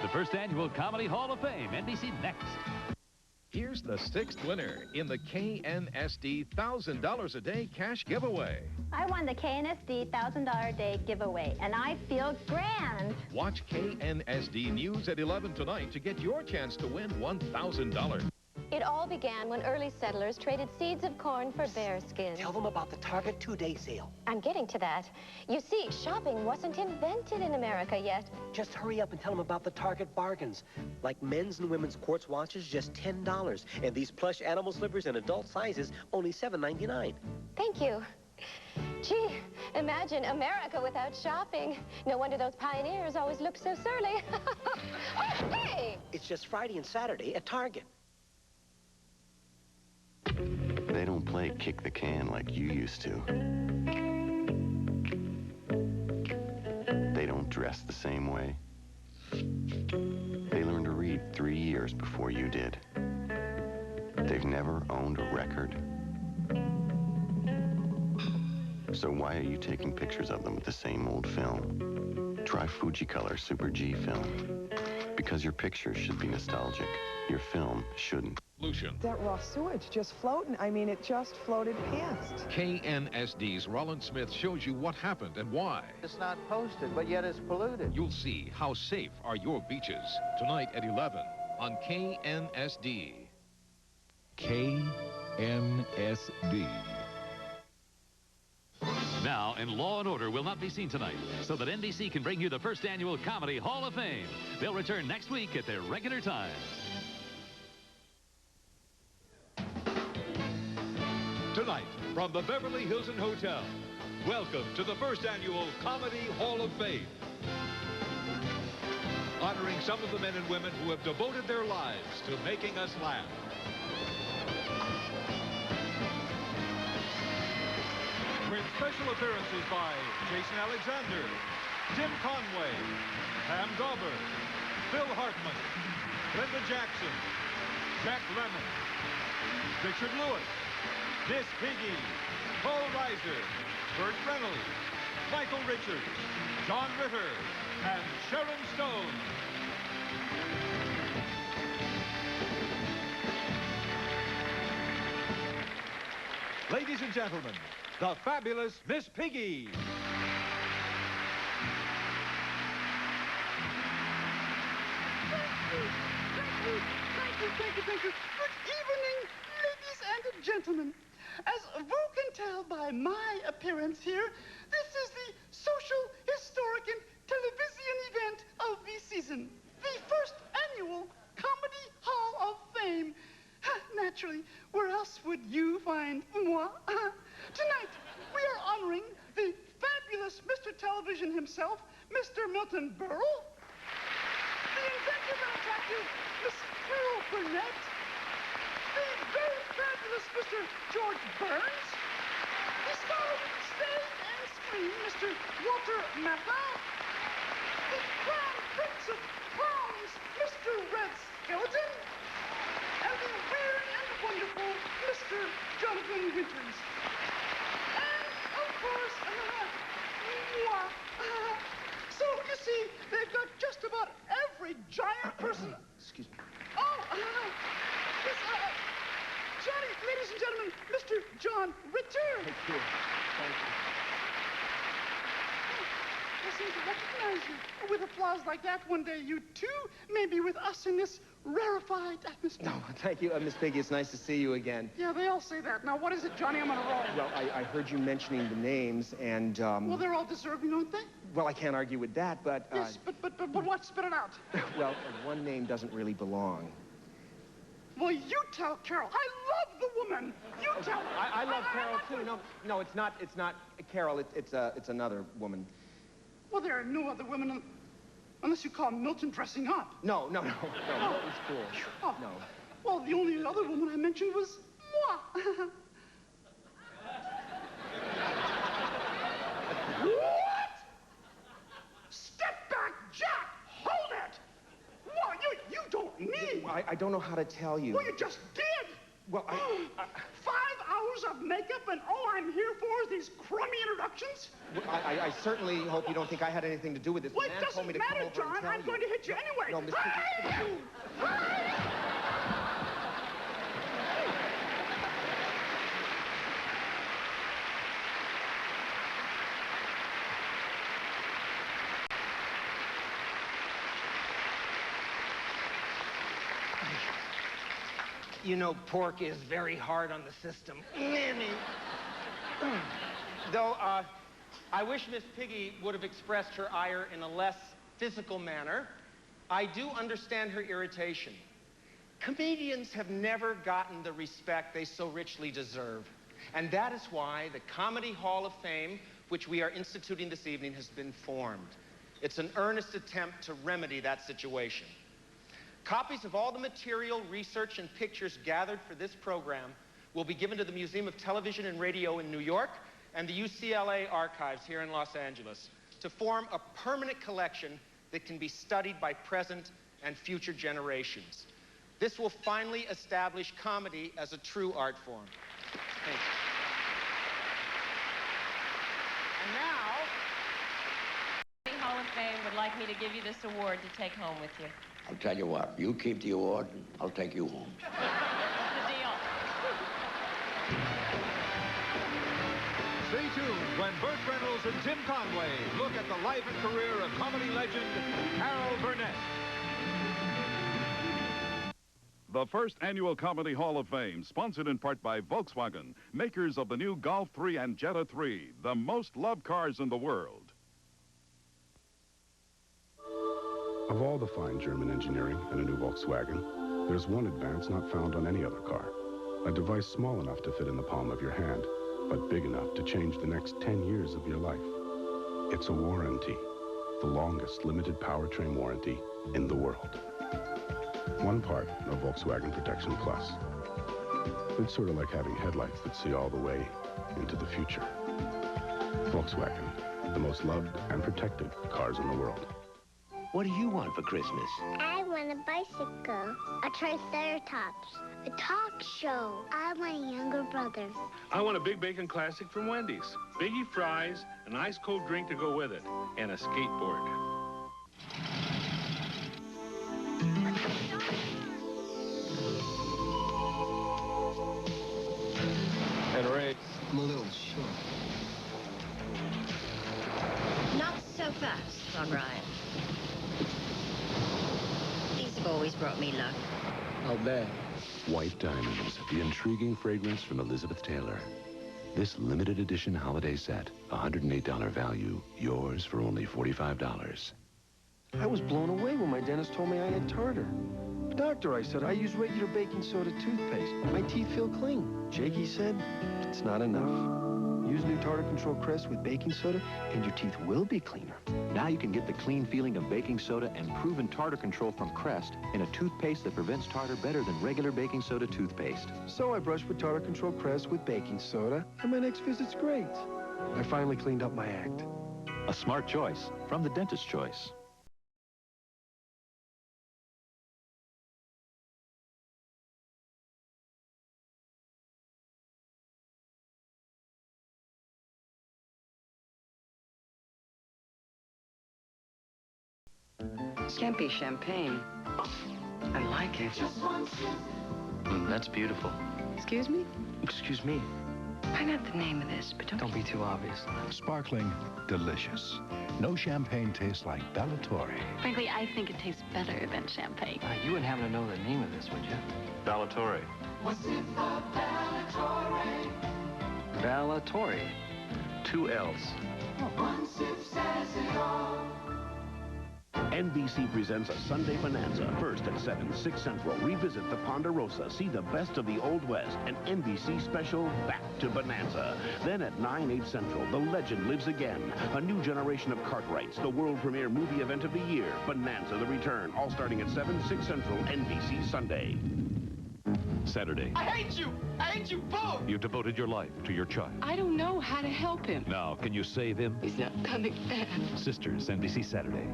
the first annual Comedy Hall of Fame. NBC next. Here's the sixth winner in the KNSD $1,000 a day cash giveaway. I won the KNSD $1,000 a day giveaway, and I feel grand. Watch KNSD News at 11 tonight to get your chance to win $1,000. It all began when early settlers traded seeds of corn for bearskin. Tell them about the Target 2-day sale. I'm getting to that. You see, shopping wasn't invented in America yet. Just hurry up and tell them about the Target bargains. Like men's and women's quartz watches, just $10. And these plush animal slippers in adult sizes, only $7.99. Thank you. Gee, imagine America without shopping. No wonder those pioneers always looked so surly. Oh, hey! It's just Friday and Saturday at Target. They don't play kick the can like you used to. They don't dress the same way. They learned to read 3 years before you did. They've never owned a record. So why are you taking pictures of them with the same old film? Try Fuji Color Super G film. Because your pictures should be nostalgic. Your film shouldn't. Lucian. That raw sewage just floating. I mean, it just floated past. KNSD's Roland Smith shows you what happened and why. It's not posted, but yet it's polluted. You'll see how safe are your beaches. Tonight at 11 on KNSD. KNSD. Now, in Law & Order will not be seen tonight, so that NBC can bring you the first annual Comedy Hall of Fame. They'll return next week at their regular time. Tonight, from the Beverly Hilton Hotel, welcome to the first annual Comedy Hall of Fame. Honoring some of the men and women who have devoted their lives to making us laugh. With special appearances by Jason Alexander, Tim Conway, Pam Dauber, Phil Hartman, Brenda Jackson, Jack Lemmon, Richard Lewis, Miss Piggy, Paul Reiser, Burt Reynolds, Michael Richards, John Ritter, and Sharon Stone. Ladies and gentlemen, the fabulous Miss Piggy. Thank you. Good evening, ladies and gentlemen. As you can tell by my appearance here, this is the social, historic, and television event of the season. The first annual Comedy Hall of Fame. Naturally, where else would you find moi? Tonight, we are honoring the fabulous Mr. Television himself, Mr. Milton Berle, the inventive and attractive Miss Carol Burnett, the very fabulous Mr. George Burns, the star of stage and screen, Mr. Walter Matthau, the Crown Prince of Clowns, Mr. Red Skeleton, and the weird and wonderful Mr. Jonathan Winters. And, of course, moi. So, you see, they've got just about every giant person... Excuse me. Oh, yes, Johnny, ladies and gentlemen, Mr. John Ritter. Thank you. Thank you. I seem to recognize you. With applause like that, one day you, too, may be with us in this rarefied atmosphere. No, thank you, Miss Piggy. It's nice to see you again. Yeah, they all say that. Now, what is it, Johnny? I'm on a roll. Well, I heard you mentioning the names, and, Well, they're all deserving, aren't they? Well, I can't argue with that, but, Yes, but what? Spit it out. Well, one name doesn't really belong. Well, you tell Carol. I love the woman. You tell her. I love Carol, too. No, it's not Carol. It's another woman. Well, there are no other women unless you call Milton dressing up. No. Milton's cool. Oh. No. Well, the only other woman I mentioned was moi. What? Step back, Jack! Hold it! What? You don't need... I don't know how to tell you. Well, you just did! Well, 5 hours of of makeup and all I'm here for is these crummy introductions? Well, I certainly hope you don't think I had anything to do with this. Well, it doesn't matter, John. I'm going to hit you anyway. No, Mr. You know, pork is very hard on the system. Though, I wish Miss Piggy would have expressed her ire in a less physical manner. I do understand her irritation. Comedians have never gotten the respect they so richly deserve. And that is why the Comedy Hall of Fame, which we are instituting this evening, has been formed. It's an earnest attempt to remedy that situation. Copies of all the material, research, and pictures gathered for this program will be given to the Museum of Television and Radio in New York and the UCLA Archives here in Los Angeles to form a permanent collection that can be studied by present and future generations. This will finally establish comedy as a true art form. Thank you. And now, the Hall of Fame would like me to give you this award to take home with you. I'll tell you what, you keep the award, and I'll take you home. That's the deal. Stay tuned when Burt Reynolds and Tim Conway look at the life and career of comedy legend Harold Burnett. The first annual Comedy Hall of Fame, sponsored in part by Volkswagen, makers of the new Golf 3 and Jetta 3, the most loved cars in the world. Of all the fine German engineering in a new Volkswagen, there's one advance not found on any other car. A device small enough to fit in the palm of your hand, but big enough to change the next 10 years of your life. It's a warranty, the longest limited powertrain warranty in the world. One part of Volkswagen Protection Plus. It's sort of like having headlights that see all the way into the future. Volkswagen, the most loved and protected cars in the world. What do you want for Christmas? I want a bicycle, a Triceratops, a talk show. I want a younger brother. I want a Big Bacon Classic from Wendy's. Biggie fries, an ice-cold drink to go with it, and a skateboard. And Ray, I'm a little short. Not so fast, O'Brien. These have always brought me luck. I'll bet. White Diamonds, the intriguing fragrance from Elizabeth Taylor. This limited edition holiday set, $108 value, yours for only $45. I was blown away when my dentist told me I had tartar. Doctor, I said, I use regular baking soda toothpaste. My teeth feel clean. Jakey said, it's not enough. Use new tartar control Crest with baking soda, and your teeth will be cleaner. Now you can get the clean feeling of baking soda and proven tartar control from Crest in a toothpaste that prevents tartar better than regular baking soda toothpaste. So I brushed with tartar control Crest with baking soda, and my next visit's great. I finally cleaned up my act. A smart choice from the dentist's choice. Can't be champagne. I like it. That's beautiful. Excuse me? Excuse me. Find out the name of this, but don't be too obvious. Sparkling, delicious. No champagne tastes like Ballatore. Frankly, I think it tastes better than champagne. You wouldn't happen to know the name of this, would you? Ballatore. What's in the Ballatore? Ballatore. 2 L's. One sip says it all. NBC presents a Sunday Bonanza. First at 7, 6 Central. Revisit the Ponderosa. See the best of the Old West. An NBC special, Back to Bonanza. Then at 9, 8 Central, The Legend Lives Again. A new generation of Cartwrights. The world premiere movie event of the year. Bonanza The Return. All starting at 7, 6 Central. NBC Sunday. Saturday. I hate you! I hate you both! You devoted your life to your child. I don't know how to help him. Now, can you save him? He's not coming back. Sisters, NBC Saturday.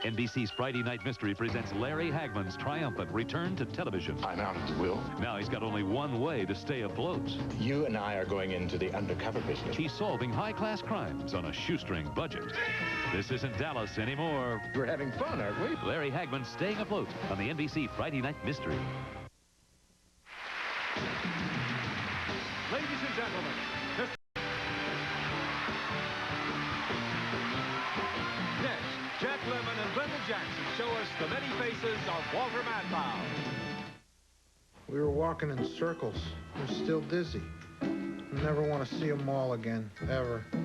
NBC's Friday Night Mystery presents Larry Haggmann's triumphant return to television. I'm out of the will. Now he's got only one way to stay afloat. You and I are going into the undercover business. He's solving high-class crimes on a shoestring budget. This isn't Dallas anymore. We're having fun, aren't we? Larry Haggmann's Staying Afloat on the NBC Friday Night Mystery. Ladies and gentlemen, next, Jack Lemmon and Brenda Jackson show us the many faces of Walter Matthau. We were walking in circles. We're still dizzy. I never want to see them all again, ever. I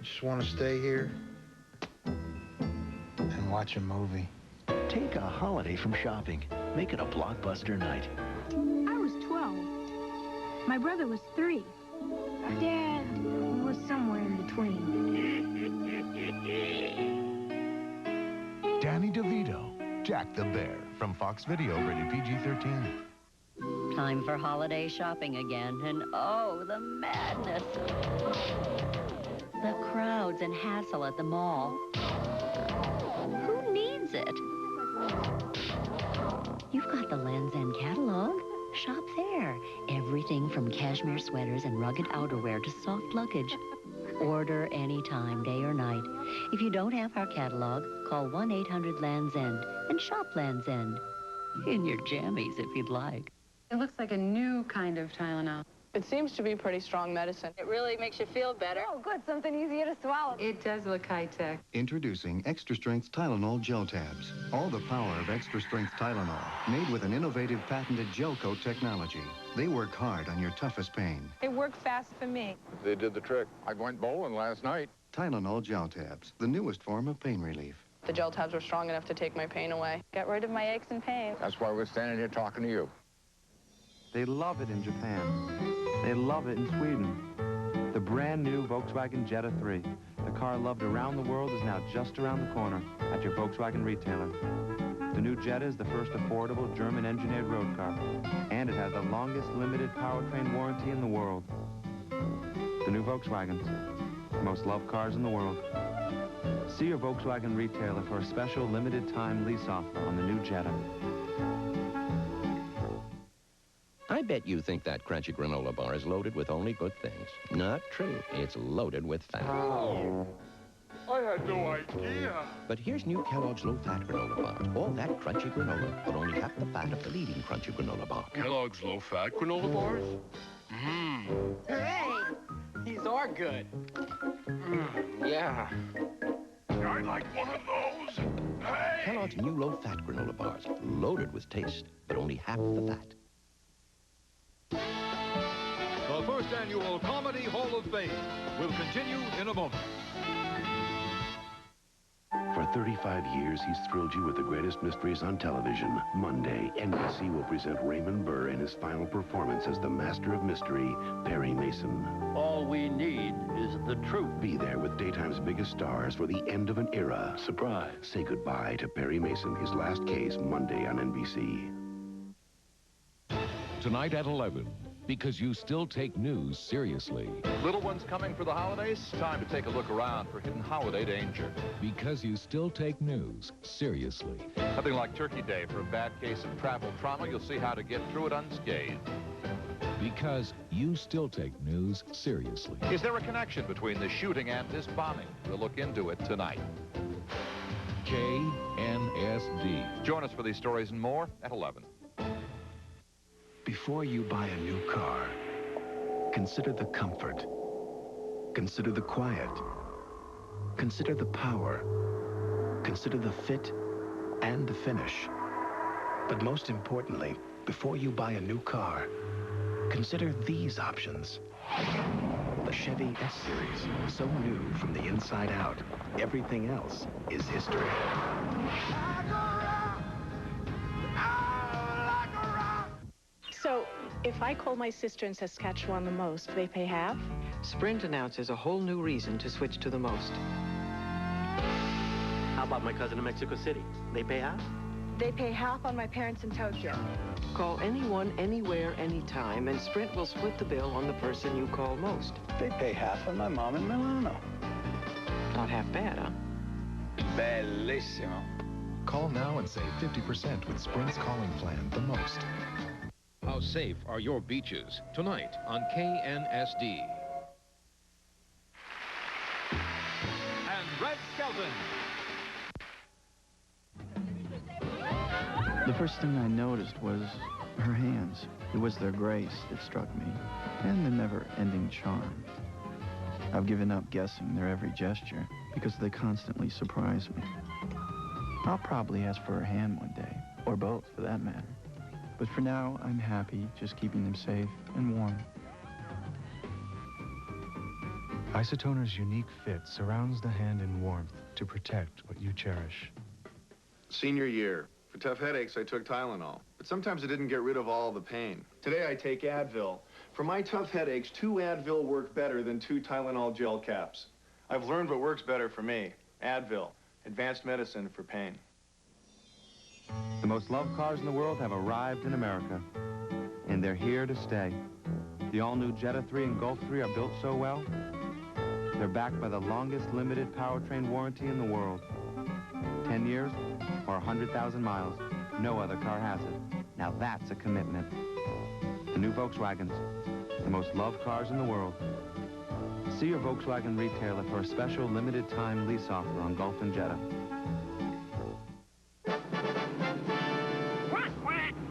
just want to stay here and watch a movie. Take a holiday from shopping. Make it a Blockbuster night. I was 12. My brother was 3. Dad was somewhere in between. Danny DeVito, Jack the Bear, from Fox Video, rated PG-13. Time for holiday shopping again, and oh, the madness. The crowds and hassle at the mall. Who needs it? You've got the Lands' End catalog. Shop there. Everything from cashmere sweaters and rugged outerwear to soft luggage. Order anytime, day or night. If you don't have our catalog, call 1-800-LANDS-END and shop Lands' End. In your jammies, if you'd like. It looks like a new kind of Tylenol. It seems to be pretty strong medicine. It really makes you feel better. Oh, good. Something easier to swallow. It does look high-tech. Introducing extra-strength Tylenol Geltabs. All the power of extra-strength Tylenol, made with an innovative patented gel coat technology. They work hard on your toughest pain. It worked fast for me. They did the trick. I went bowling last night. Tylenol Geltabs, the newest form of pain relief. The gel tabs were strong enough to take my pain away. Got rid of my aches and pains. That's why we're standing here talking to you. They love it in Japan. They love it in Sweden. The brand new Volkswagen Jetta 3. The car loved around the world is now just around the corner at your Volkswagen retailer. The new Jetta is the first affordable German-engineered road car, and it has the longest limited powertrain warranty in the world. The new Volkswagens, the most loved cars in the world. See your Volkswagen retailer for a special limited-time lease offer on the new Jetta. I bet you think that crunchy granola bar is loaded with only good things. Not true. It's loaded with fat. Oh, I had no idea. But here's new Kellogg's low-fat granola bars. All that crunchy granola, but only half the fat of the leading crunchy granola bar. Kellogg's low-fat granola bars? Mmm. Hooray! These are good. Yeah. I'd like one of those. Hey! Kellogg's new low-fat granola bars. Loaded with taste, but only half the fat. The first annual Comedy Hall of Fame will continue in a moment. For 35 years, he's thrilled you with the greatest mysteries on television. Monday, NBC will present Raymond Burr in his final performance as the master of mystery, Perry Mason. All we need is the truth. Be there with daytime's biggest stars for the end of an era. Surprise. Say goodbye to Perry Mason, his last case, Monday on NBC. Tonight at 11. Because you still take news seriously. Little ones coming for the holidays? Time to take a look around for hidden holiday danger. Because you still take news seriously. Nothing like Turkey Day for a bad case of travel trauma. You'll see how to get through it unscathed. Because you still take news seriously. Is there a connection between the shooting and this bombing? We'll look into it tonight. KNSD. Join us for these stories and more at 11. Before you buy a new car, consider the comfort. Consider the quiet. Consider the power. Consider the fit and the finish. But most importantly, before you buy a new car, consider these options. The Chevy S-Series, so new from the inside out. Everything else is history. So, if I call my sister in Saskatchewan the most, they pay half? Sprint announces a whole new reason to switch to the most. How about my cousin in Mexico City? They pay half? They pay half on my parents in Tokyo. Call anyone, anywhere, anytime, and Sprint will split the bill on the person you call most. They pay half on my mom in Milano. Not half bad, huh? Bellissimo. Call now and save 50% with Sprint's calling plan, The Most. How safe are your beaches? Tonight on KNSD. And Red Skelton. The first thing I noticed was her hands. It was their grace that struck me, and the never-ending charm. I've given up guessing their every gesture because they constantly surprise me. I'll probably ask for her hand one day, or both for that matter. But for now, I'm happy just keeping them safe and warm. Isotoner's unique fit surrounds the hand in warmth to protect what you cherish. Senior year. For tough headaches, I took Tylenol. But sometimes it didn't get rid of all the pain. Today, I take Advil. For my tough headaches, 2 Advil work better than 2 Tylenol gel caps. I've learned what works better for me. Advil. Advanced medicine for pain. The most loved cars in the world have arrived in America, and they're here to stay. The all-new Jetta 3 and Golf 3 are built so well, they're backed by the longest limited powertrain warranty in the world. 10 years or 100,000 miles. No other car has it. Now that's a commitment. The new Volkswagens, the most loved cars in the world. See your Volkswagen retailer for a special limited-time lease offer on Golf and Jetta.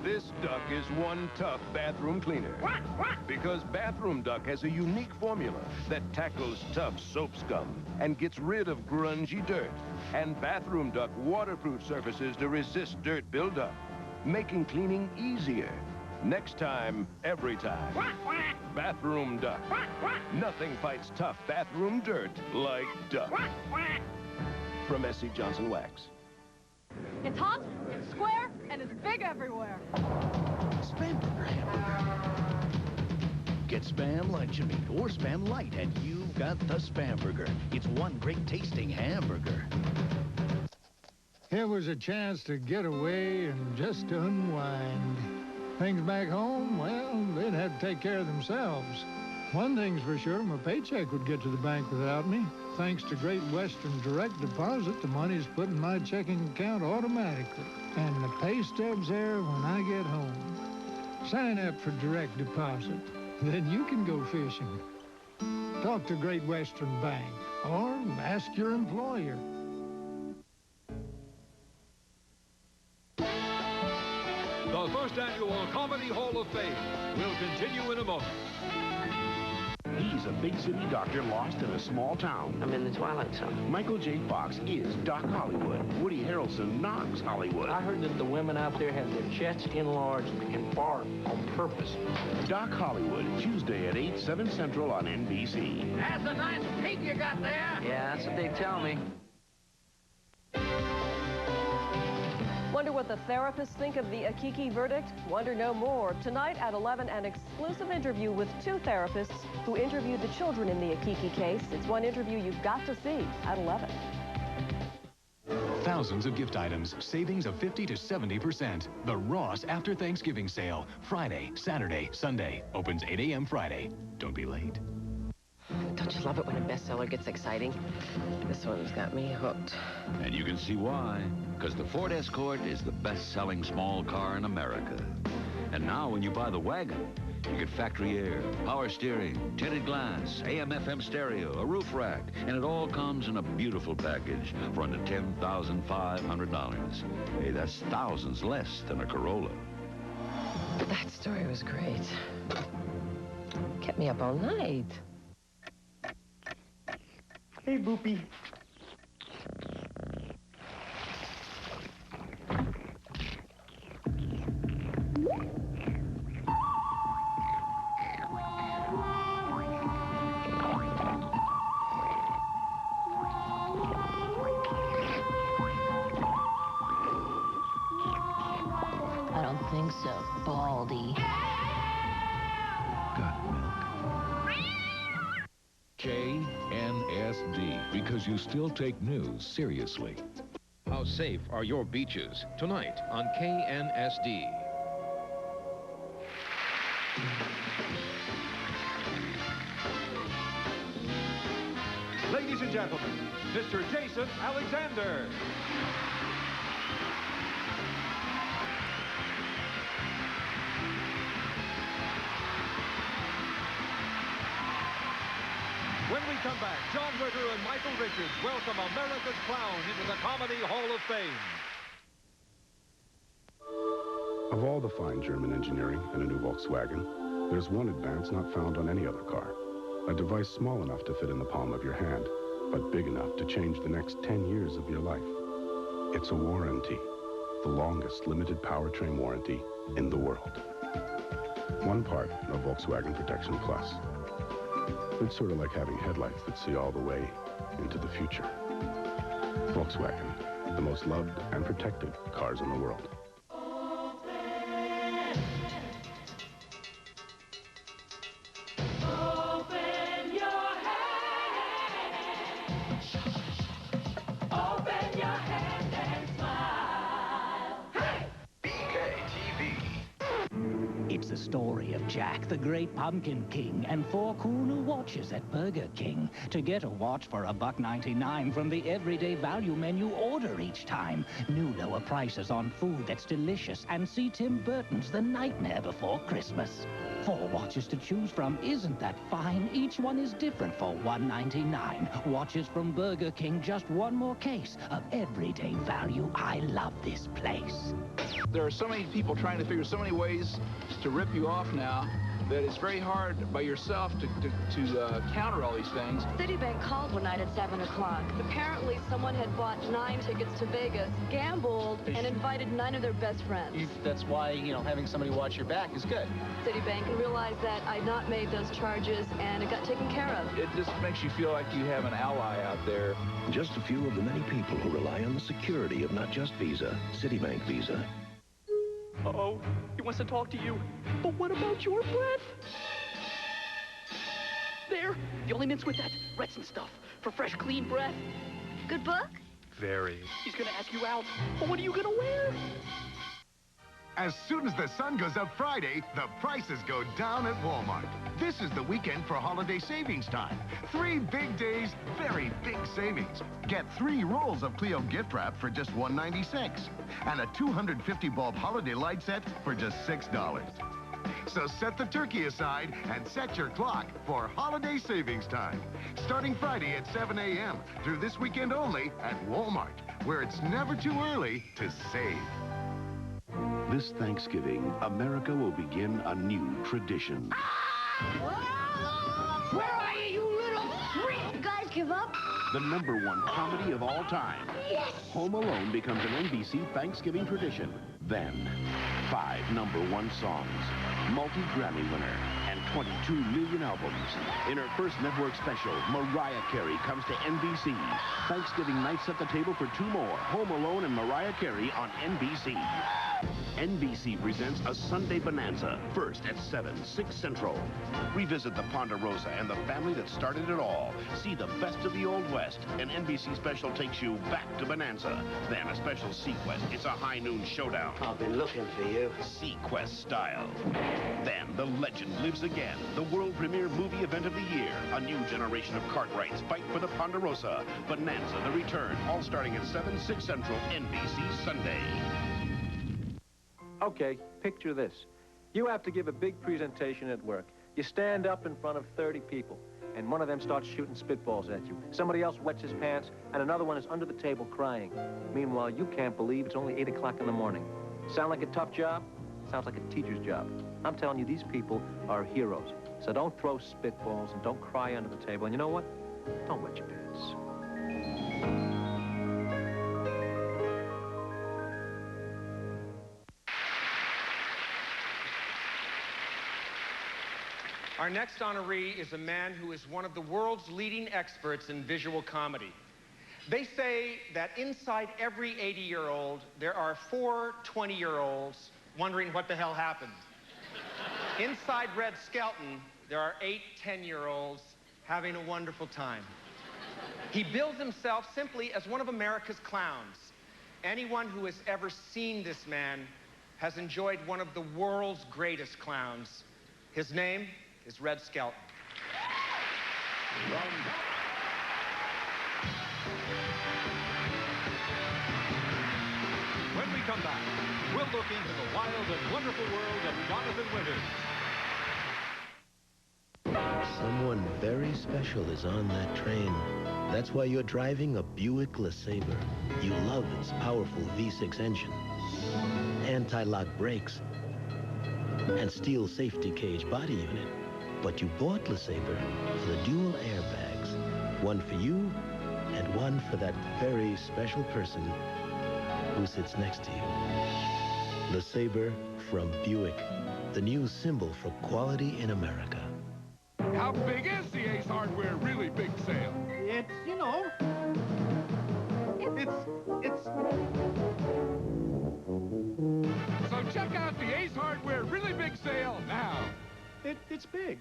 This duck is one tough bathroom cleaner. Because Bathroom Duck has a unique formula that tackles tough soap scum and gets rid of grungy dirt. And Bathroom Duck waterproof surfaces to resist dirt buildup, making cleaning easier. Next time, every time. Bathroom Duck. Nothing fights tough bathroom dirt like duck. From S.C. Johnson Wax. It's hot, it's square, and it's big everywhere. Spam Burger hamburger. Get Spam Luncheon Meat or Spam Light, and you've got the Spam Burger. It's one great tasting hamburger. It was a chance to get away and just unwind. Things back home, well, they'd have to take care of themselves. One thing's for sure, my paycheck would get to the bank without me. Thanks to Great Western Direct Deposit, the money's put in my checking account automatically. And the pay stub's there when I get home. Sign up for Direct Deposit. Then you can go fishing. Talk to Great Western Bank or ask your employer. The first annual Comedy Hall of Fame will continue in a moment. He's a big city doctor lost in a small town. I'm in the Twilight Zone. Michael J. Fox is Doc Hollywood. Woody Harrelson knocks Hollywood. I heard that the women out there have their chests enlarged and fart on purpose. Doc Hollywood, Tuesday at 8, 7 Central on NBC. That's a nice peak you got there. Yeah, that's what they tell me. Wonder what the therapists think of the Akiki verdict? Wonder no more. Tonight at 11, an exclusive interview with 2 therapists who interviewed the children in the Akiki case. It's one interview you've got to see at 11. Thousands of gift items, savings of 50 to 70%. The Ross After Thanksgiving Sale, Friday, Saturday, Sunday. Opens 8 a.m. Friday. Don't be late. Don't you love it when a bestseller gets exciting? This one's got me hooked. And you can see why. Because the Ford Escort is the best-selling small car in America. And now when you buy the wagon, you get factory air, power steering, tinted glass, AM/FM stereo, a roof rack, and it all comes in a beautiful package for under $10,500. Hey, that's thousands less than a Corolla. That story was great. Kept me up all night. Hey, Boopy. I don't think so, Baldy. KNSD, because you still take news seriously. How safe are your beaches? Tonight on KNSD. Ladies and gentlemen, Mr. Jason Alexander. come back, John Ritter and Michael Richards welcome America's clown into the Comedy Hall of Fame. Of all the fine German engineering in a new Volkswagen, there's one advance not found on any other car. A device small enough to fit in the palm of your hand, but big enough to change the next 10 years of your life. It's a warranty, the longest limited powertrain warranty in the world. One part of Volkswagen Protection Plus. It's sort of like having headlights that see all the way into the future. Volkswagen, the most loved and protected cars in the world. Story of Jack, the Great Pumpkin King, and 4 cool new watches at Burger King. To get a watch for $1.99 from the everyday value menu, order each time. New lower prices on food that's delicious, and see Tim Burton's The Nightmare Before Christmas. 4 watches to choose from. Isn't that fine? Each one is different for $1.99. Watches from Burger King, just one more case of everyday value. I love this place. There are so many people trying to figure so many ways to rip you off now that it's very hard by yourself to counter all these things. Citibank called one night at 7 o'clock. Apparently, someone had bought 9 tickets to Vegas, gambled, and invited 9 of their best friends. That's why, having somebody watch your back is good. Citibank realized that I'd not made those charges, and it got taken care of. It just makes you feel like you have an ally out there. Just a few of the many people who rely on the security of not just Visa, Citibank Visa. Uh-oh, he wants to talk to you. But what about your breath? There, the only mints with that Retsin stuff for fresh, clean breath. Good book? Very. He's gonna ask you out. But what are you gonna wear? As soon as the sun goes up Friday, the prices go down at Walmart. This is the weekend for holiday savings time. 3 big days, very big savings. Get 3 rolls of Clio gift wrap for just $1.96 and a 250-bulb holiday light set for just $6. So set the turkey aside and set your clock for holiday savings time. Starting Friday at 7 a.m. through this weekend only at Walmart, where it's never too early to save. This Thanksgiving, America will begin a new tradition. Where are you, you little freak? You guys give up? The #1 comedy of all time. Yes! Home Alone becomes an NBC Thanksgiving tradition. Then, 5 #1 songs, multi-Grammy winner, and 22 million albums. In her first network special, Mariah Carey comes to NBC. Thanksgiving night set the table for 2 more, Home Alone and Mariah Carey on NBC. NBC presents a Sunday Bonanza, first at 7, 6 Central. Revisit the Ponderosa and the family that started it all. See the best of the Old West. An NBC special takes you back to Bonanza. Then a special Sequest. It's a high noon showdown. I'll be looking for you. Sequest style. Then the legend lives again. The world premiere movie event of the year. A new generation of Cartwrights fight for the Ponderosa. Bonanza, the return. All starting at 7, 6 Central, NBC Sunday. Okay, picture this. You have to give a big presentation at work. You stand up in front of 30 people, and one of them starts shooting spitballs at you. Somebody else wets his pants, and another one is under the table crying. Meanwhile, you can't believe it's only 8 o'clock in the morning. Sound like a tough job? Sounds like a teacher's job. I'm telling you, these people are heroes. So don't throw spitballs and don't cry under the table. And you know what? Don't wet your pants. Our next honoree is a man who is one of the world's leading experts in visual comedy. They say that inside every 80-year-old, there are 4 20-year-olds wondering what the hell happened. Inside Red Skelton, there are 8 10-year-olds having a wonderful time. He bills himself simply as one of America's clowns. Anyone who has ever seen this man has enjoyed one of the world's greatest clowns. His name is Red Skelton. When we come back, we'll look into the wild and wonderful world of Jonathan Winters. Someone very special is on that train. That's why you're driving a Buick Lasaber. You love its powerful V6 engine, anti-lock brakes, and steel safety cage body unit. But you bought Lasaber for the dual airbags. One for you, and one for that very special person who sits next to you. Lasaber from Buick, the new symbol for quality in America. How big is the Ace Hardware Really Big Sale? It's, you know, it's... So check out the Ace Hardware Really Big Sale now. It's big.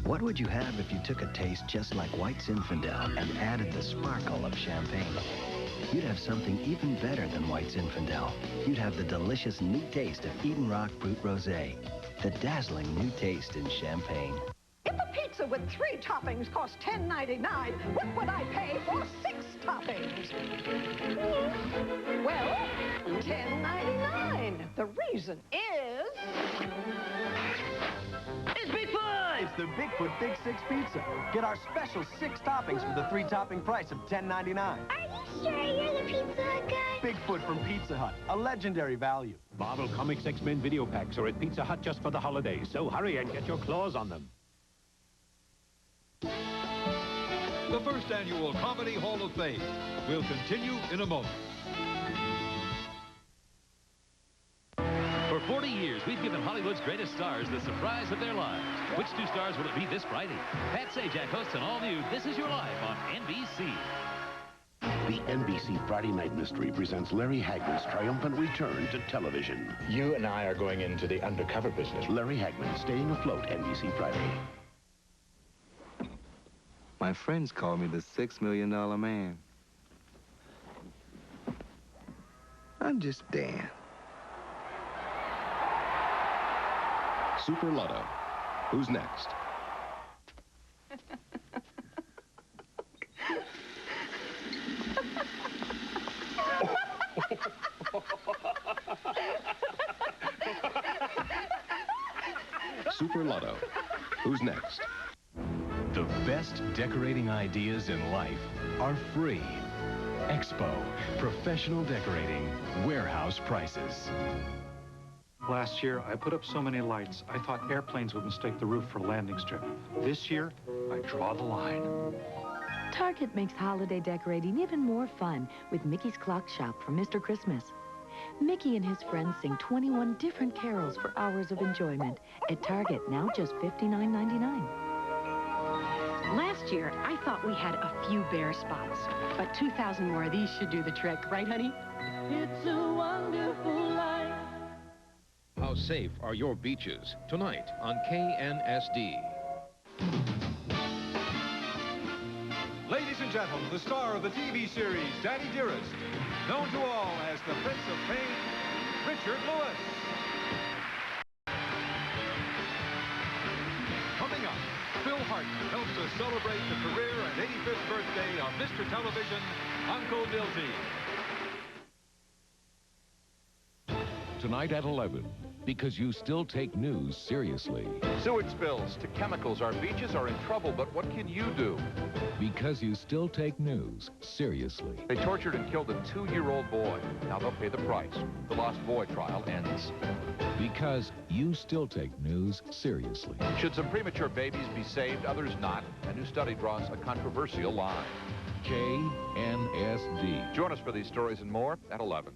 What would you have if you took a taste just like White Zinfandel and added the sparkle of champagne? You'd have something even better than White Zinfandel. You'd have the delicious new taste of Eden Rock Brut Rosé. The dazzling new taste in champagne. If a pizza with 3 toppings costs $10.99, what would I pay for 6 toppings? Well, $10.99. The reason is... It's Bigfoot! It's the Bigfoot Big 6 Pizza. Get our special 6 toppings for the 3-topping price of $10.99. Are you sure you're the Pizza Hut guy? Bigfoot from Pizza Hut, a legendary value. Marvel Comics X-Men video packs are at Pizza Hut just for the holidays, so hurry and get your claws on them. The first annual Comedy Hall of Fame will continue in a moment. For 40 years, we've given Hollywood's greatest stars the surprise of their lives. Which 2 stars will it be this Friday? Pat Sajak hosts an all-new This Is Your Life on NBC. The NBC Friday Night Mystery presents Larry Haggmann's triumphant return to television. You and I are going into the undercover business. Larry Haggmann, Staying Afloat, NBC Friday. My friends call me the $6 million man. I'm just Dan. Super Lotto. Who's next? Super Lotto. Who's next? The best decorating ideas in life are free. Expo. Professional decorating. Warehouse prices. Last year, I put up so many lights, I thought airplanes would mistake the roof for a landing strip. This year, I draw the line. Target makes holiday decorating even more fun with Mickey's Clock Shop from Mr. Christmas. Mickey and his friends sing 21 different carols for hours of enjoyment. At Target, now just $59.99. Last year, I thought we had a few bare spots, but 2,000 more of these should do the trick, right, honey? It's a wonderful life. How safe are your beaches? Tonight on KNSD. Ladies and gentlemen, the star of the TV series, Daddy Dearest, known to all as the Prince of Pain, Richard Lewis. Coming up, Phil Hartman helps us celebrate the career and 85th birthday of Mr. Television, Uncle Milty. Tonight at 11, because you still take news seriously. Sewage spills to chemicals. Our beaches are in trouble, but what can you do? Because you still take news seriously. They tortured and killed a 2-year-old boy. Now they'll pay the price. The lost boy trial ends. Because you still take news seriously. Should some premature babies be saved, others not? A new study draws a controversial line. KNSD. Join us for these stories and more at 11.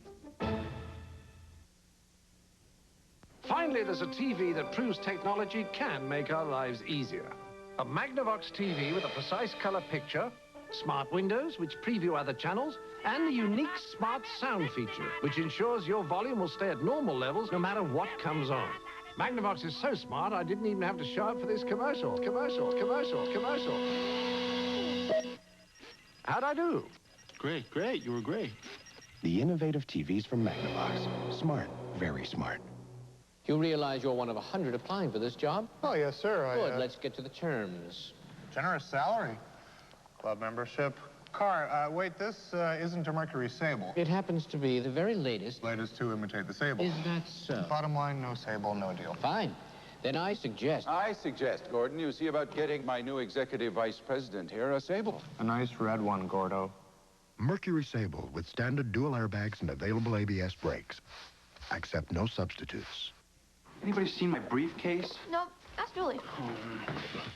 Finally, there's a TV that proves technology can make our lives easier. A Magnavox TV with a precise color picture, smart windows which preview other channels, and the unique smart sound feature, which ensures your volume will stay at normal levels no matter what comes on. Magnavox is so smart, I didn't even have to show up for this commercial. Commercial. How'd I do? Great. You were great. The innovative TVs from Magnavox. Smart, very smart. You realize you're one of 100 applying for this job? Oh, yes, sir. Good, let's get to the terms. Generous salary. Club membership. Car, wait, this isn't a Mercury Sable. It happens to be the very latest. Latest to imitate the Sable. Is that so? Bottom line, no Sable, no deal. Fine. Then I suggest, Gordon, you see about getting my new executive vice president here a Sable. A nice red one, Gordo. Mercury Sable with standard dual airbags and available ABS brakes. Accept no substitutes. Anybody seen my briefcase? Nope. Ask Julie.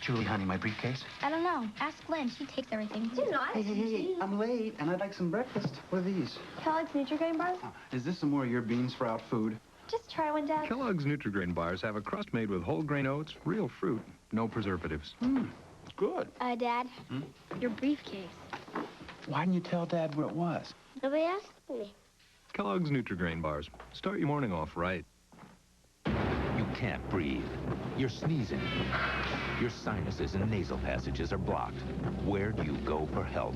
Julie, honey, my briefcase? I don't know. Ask Lynn. She takes everything. She's not. Hey, I'm late, and I'd like some breakfast. What are these? Kellogg's Nutri-Grain bars? Is this some more of your bean sprout food? Just try one, Dad. Kellogg's Nutri-Grain bars have a crust made with whole grain oats, real fruit, no preservatives. Good. Dad, your briefcase. Why didn't you tell Dad where it was? Nobody asked me. Kellogg's Nutri-Grain bars. Start your morning off right. You can't breathe. You're sneezing. Your sinuses and nasal passages are blocked. Where do you go for help?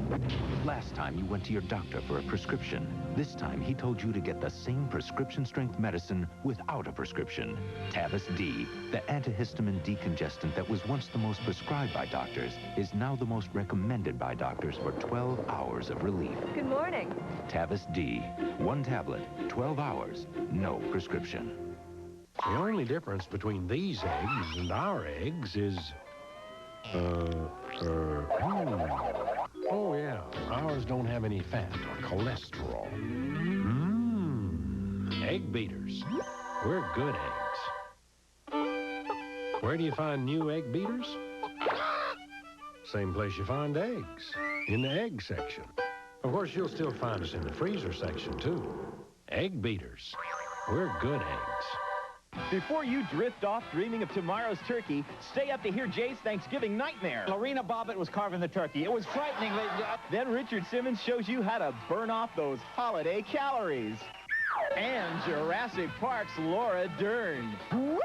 Last time you went to your doctor for a prescription. This time he told you to get the same prescription-strength medicine without a prescription. Tavis D, the antihistamine decongestant that was once the most prescribed by doctors, is now the most recommended by doctors for 12 hours of relief. Good morning. Tavis D, 1 tablet, 12 hours, no prescription. The only difference between these eggs and our eggs is, Oh, yeah. Ours don't have any fat or cholesterol. Egg beaters. We're good eggs. Where do you find new egg beaters? Same place you find eggs, in the egg section. Of course, you'll still find us in the freezer section, too. Egg beaters. We're good eggs. Before you drift off dreaming of tomorrow's turkey, stay up to hear Jay's Thanksgiving Nightmare. Lorena Bobbitt was carving the turkey. It was frighteningly... Then Richard Simmons shows you how to burn off those holiday calories. And Jurassic Park's Laura Dern. Woo!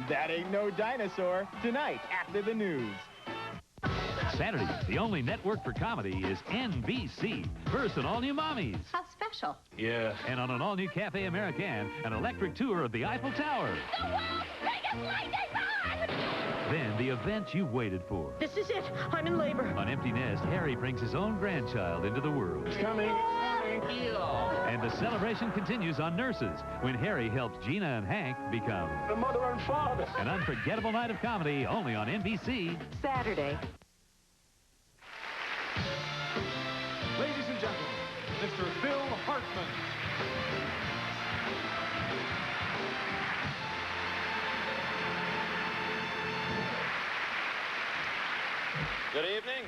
That ain't no dinosaur. Tonight, after the news. Saturday, the only network for comedy is NBC. First on all-new Mommies. How special. Yeah. And on an all-new Cafe Americain, an electric tour of the Eiffel Tower. The world's biggest lightning rod! Then the event you waited for. This is it. I'm in labor. On Empty Nest, Harry brings his own grandchild into the world. It's coming. And the celebration continues on Nurses, when Harry helps Gina and Hank become... the mother and father. An unforgettable night of comedy only on NBC. Saturday. Ladies and gentlemen, Mr. Phil Hartman. Good evening.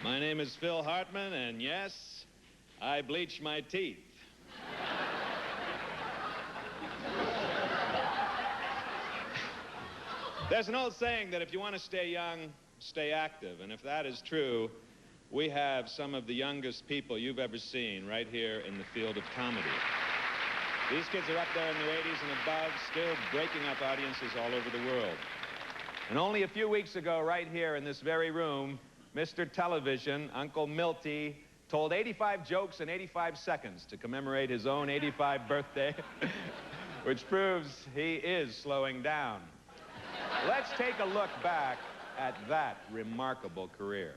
My name is Phil Hartman, and yes, I bleach my teeth. There's an old saying that if you want to stay young, stay active. And if that is true, we have some of the youngest people you've ever seen right here in the field of comedy. These kids are up there in their 80s and above, still breaking up audiences all over the world. And only a few weeks ago, right here in this very room, Mr. Television, Uncle Milty, told 85 jokes in 85 seconds to commemorate his own 85th birthday, which proves he is slowing down. Let's take a look back at that remarkable career.